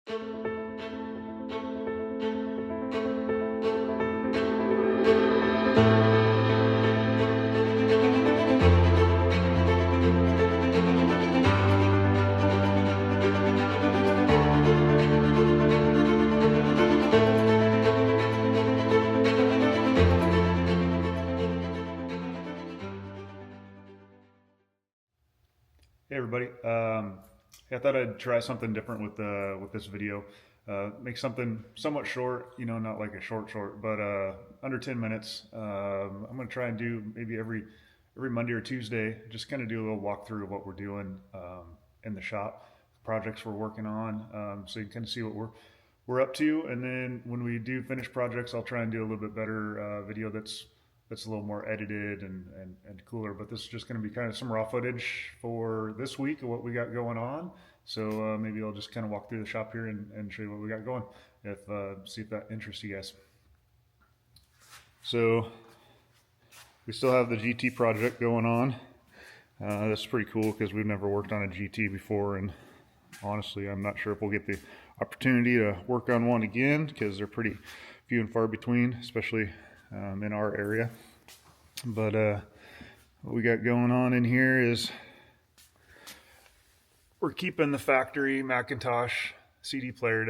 Hey everybody, I thought I'd try something different with this video. Make something somewhat short, not like a short, but under 10 minutes. I'm gonna try and do maybe every Monday or Tuesday, just kind of do a little walkthrough of what we're doing in the shop, projects we're working on, so you can kind of see what we're up to. And then when we do finish projects, I'll try and do a little bit better video that's a little more edited and cooler. But this is just going to be kind of some raw footage for this week of what we got going on. So maybe I'll just kind of walk through the shop here and show you what we got going, see if that interests you guys. So we still have the GT project going on. That's pretty cool because we've never worked on a GT before, and honestly I'm not sure if we'll get the opportunity to work on one again because they're pretty few and far between, especially in our area. But what we got going on in here is we're keeping the factory Macintosh CD player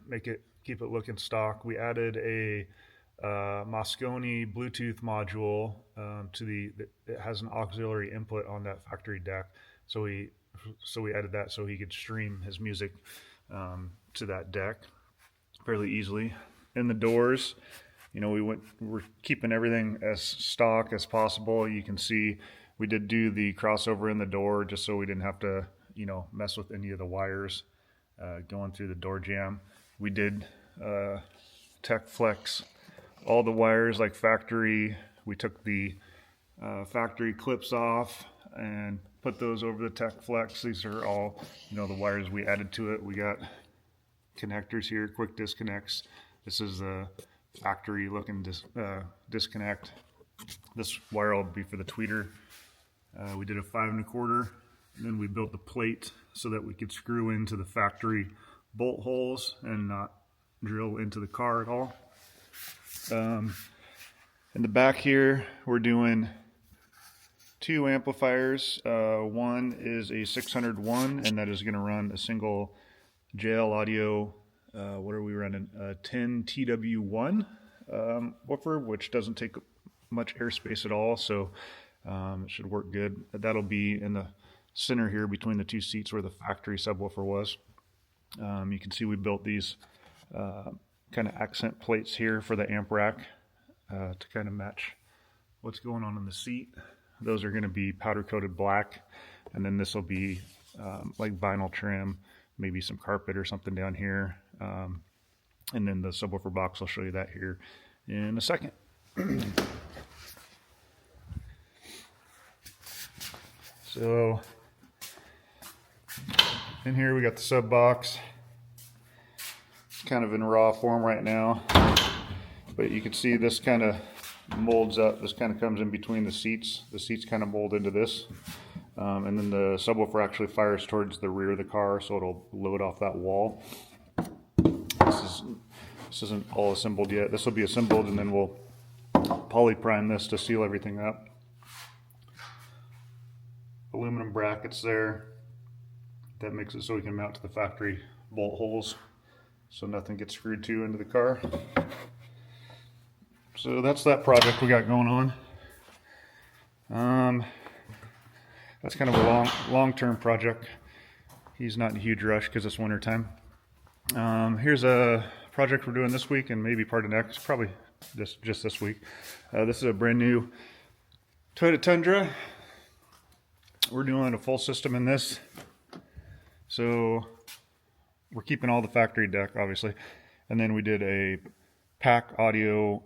to keep it looking stock. We added a Moscone Bluetooth module it has an auxiliary input on that factory deck, so we added that so he could stream his music to that deck fairly easily. In the doors, we're keeping everything as stock as possible. You can see we did do the crossover in the door just so we didn't have to, mess with any of the wires going through the door jamb. We did tech flex all the wires like factory. We took the factory clips off and put those over the tech flex. These are all, the wires we added to it. We got connectors here, quick disconnects. This is the factory looking disconnect. This wire will be for the tweeter. We did a 5 1/4, and then we built the plate so that we could screw into the factory bolt holes and not drill into the car at all. In the back here, we're doing 2 amplifiers. One is a 601, and that is going to run a single JL Audio. What are we running? 10 TW1 woofer, which doesn't take much airspace at all, so it should work good. That'll be in the center here between the 2 seats where the factory subwoofer was. You can see we built these kind of accent plates here for the amp rack to kind of match what's going on in the seat. Those are going to be powder coated black, and then this will be like vinyl trim, maybe some carpet or something down here. And then the subwoofer box, I'll show you that here in a second. So in here we got the sub box. It's kind of in raw form right now, but you can see this kind of molds up. This kind of comes in between the seats. The seats kind of mold into this. And then the subwoofer actually fires towards the rear of the car, so it'll load off that wall. This isn't all assembled yet. This will be assembled, and then we'll poly prime this to seal everything up. Aluminum brackets there. That makes it so we can mount to the factory bolt holes so nothing gets screwed to into the car. So that's that project we got going on. That's kind of a long-term project. He's not in a huge rush because it's winter time. Here's a project we're doing this week and maybe part of next, probably just this week. This is a brand new Toyota Tundra. We're doing a full system in this. So we're keeping all the factory deck, obviously. And then we did a pack audio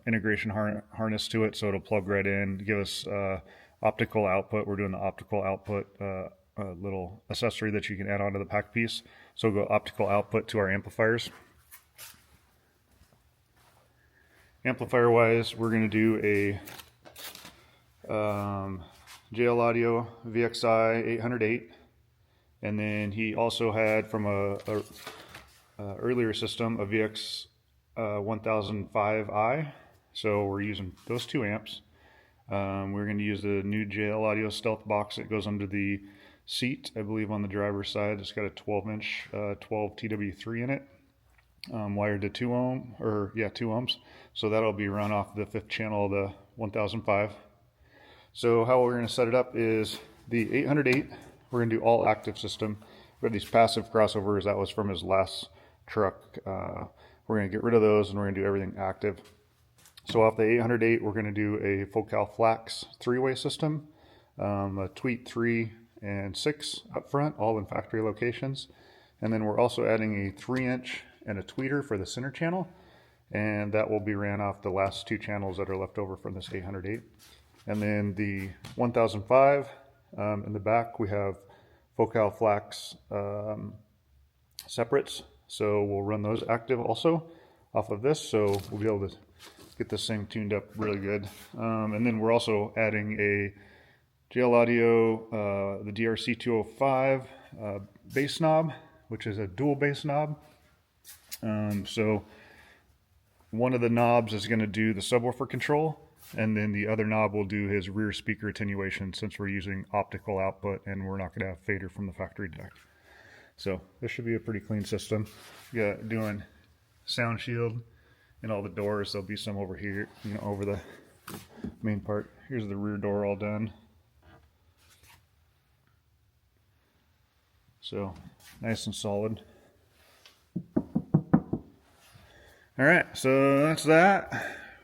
integration harness to it, so it'll plug right in, give us optical output. We're doing the optical output little accessory that you can add onto the pack piece. So we'll go optical output to our amplifiers. Amplifier wise, we're going to do a JL Audio VXI 808, and then he also had from a earlier system, a VX 1005i. So we're using those 2 amps. We're going to use the new JL Audio Stealth box that goes under the seat, I believe on the driver's side. It's got a 12-inch 12 TW3 in it, wired to 2 ohms. So that'll be run off the 5th channel of the 1005. So how we're going to set it up is the 808, we're going to do all active system. We have these passive crossovers, that was from his last truck. We're going to get rid of those and we're going to do everything active. So off the 808, we're going to do a Focal Flax 3-way system, a Tweet 3 and 6 up front, all in factory locations. And then we're also adding a 3-inch and a tweeter for the center channel. And that will be ran off the last 2 channels that are left over from this 808. And then the 1005, in the back, we have Focal Flax separates. So we'll run those active also off of this. So we'll be able to get this thing tuned up really good. And then we're also adding a JL Audio, the DRC 205 bass knob, which is a dual bass knob. So one of the knobs is going to do the subwoofer control, and then the other knob will do his rear speaker attenuation, since we're using optical output and we're not going to have fader from the factory deck. So this should be a pretty clean system. We got doing sound shield in all the doors. There'll be some over here, over the main part. Here's the rear door all done. So nice and solid. All right, so that's that.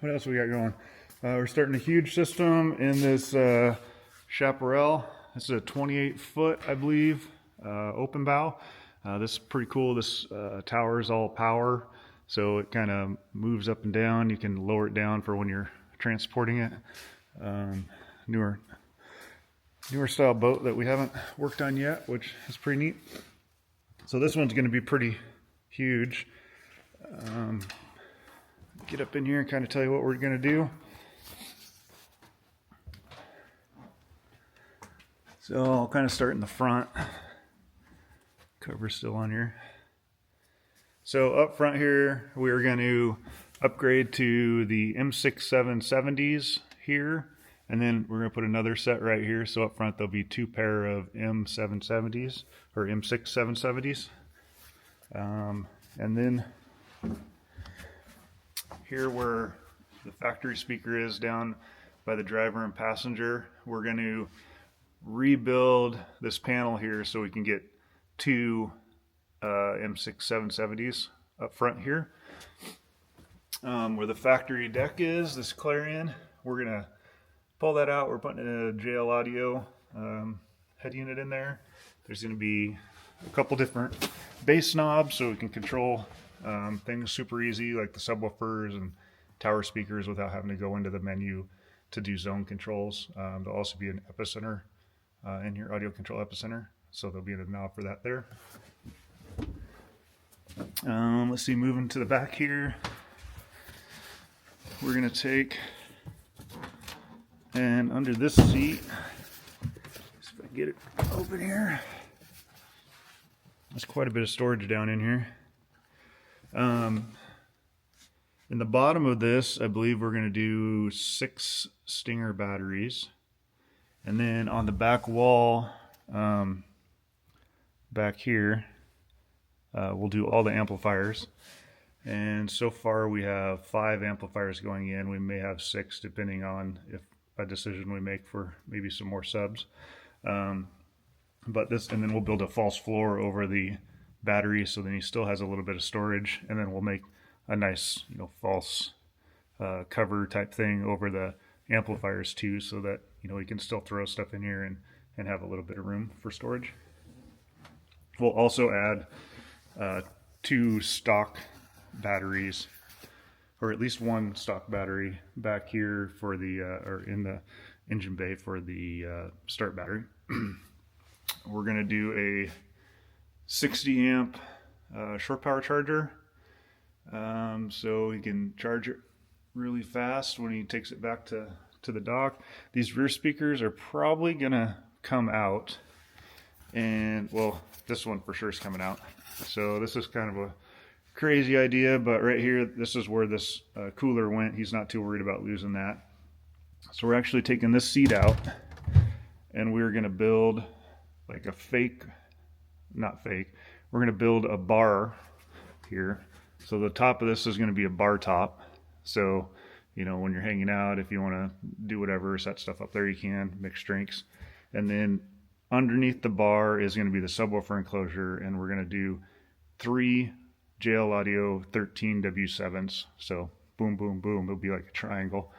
What else we got going? We're starting a huge system in this Chapparel. This is a 28-foot, I believe, open bow. This is pretty cool. This tower is all power, so it kind of moves up and down. You can lower it down for when you're transporting it. Newer style boat that we haven't worked on yet, which is pretty neat. So this one's going to be pretty huge. Get up in here and kind of tell you what we're going to do. So I'll kind of start in the front. Cover's still on here. So up front here, we're going to upgrade to the M6770s here. And then we're going to put another set right here. So up front, there'll be 2 pair of M770s or M6770s. And then here where the factory speaker is down by the driver and passenger, we're going to rebuild this panel here so we can get 2 M6770s up front here. Where the factory deck is, this clarion, we're going to pull that out. We're putting a JL Audio head unit in there. There's going to be a couple different bass knobs so we can control things super easy, like the subwoofers and tower speakers, without having to go into the menu to do zone controls. There'll also be an epicenter in your audio control epicenter, so there'll be a knob for that there. Let's see, moving to the back here, we're going to take, and under this seat, if I can get it open here, there's quite a bit of storage down in here. In the bottom of this, I believe we're going to do 6 Stinger batteries. And then on the back wall, back here, we'll do all the amplifiers. And so far we have 5 amplifiers going in. We may have 6 depending on if a decision we make for maybe some more subs. But this, and then we'll build a false floor over the battery, so then he still has a little bit of storage, and then we'll make a nice, false cover type thing over the amplifiers too, so that we can still throw stuff in here and have a little bit of room for storage. We'll also add 2 stock batteries, or at least 1 stock battery back here for the or in the engine bay for the start battery. We're going to do a 60 amp short power charger, so he can charge it really fast when he takes it back to the dock. These rear speakers are probably gonna come out, and well, this one for sure is coming out. So this is kind of a crazy idea, but right here, this is where this cooler went. He's not too worried about losing that. So we're actually taking this seat out, and we're gonna build like a fake, not fake, we're gonna build a bar here. So the top of this is gonna be a bar top. So, you know, when you're hanging out, if you wanna do whatever, set stuff up there, you can, mix drinks. And then underneath the bar is gonna be the subwoofer enclosure, and we're gonna do 3 JL Audio 13W7s. So boom, boom, boom, it'll be like a triangle.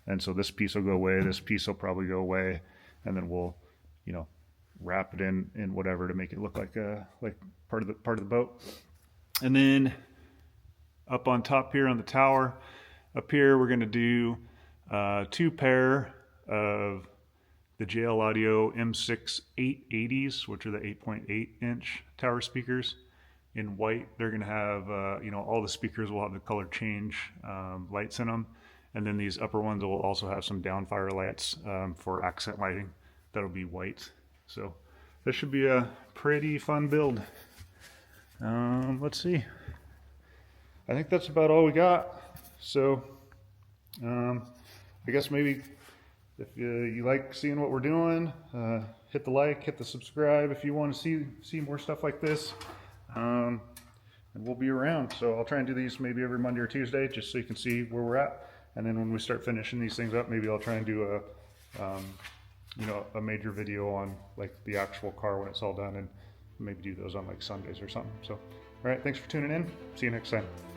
And so this piece will go away, this piece will probably go away, and then we'll, you know, wrap it in whatever to make it look like part of the boat. And then up on top here on the tower, up here we're gonna do 2 pair of the JL Audio M6 880s, which are the 8.8 inch tower speakers in white. They're gonna have, you know, all the speakers will have the color change lights in them. And then these upper ones will also have some downfire lights for accent lighting. That'll be white. So this should be a pretty fun build. Let's see. I think that's about all we got. So I guess maybe if you like seeing what we're doing, hit the like, hit the subscribe if you want to see more stuff like this. And we'll be around. So I'll try and do these maybe every Monday or Tuesday, just so you can see where we're at. And then when we start finishing these things up, maybe I'll try and do you know, a major video on like the actual car when it's all done, and maybe do those on like Sundays or something. So, all right, thanks for tuning in. See you next time.